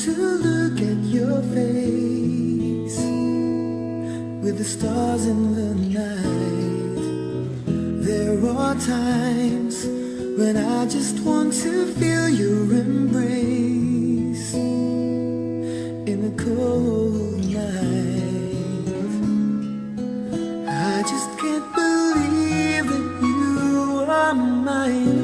to look at your face with the stars in the night. There are times when I just want to feel your embrace in a cold night. I just can't believe that you are mine.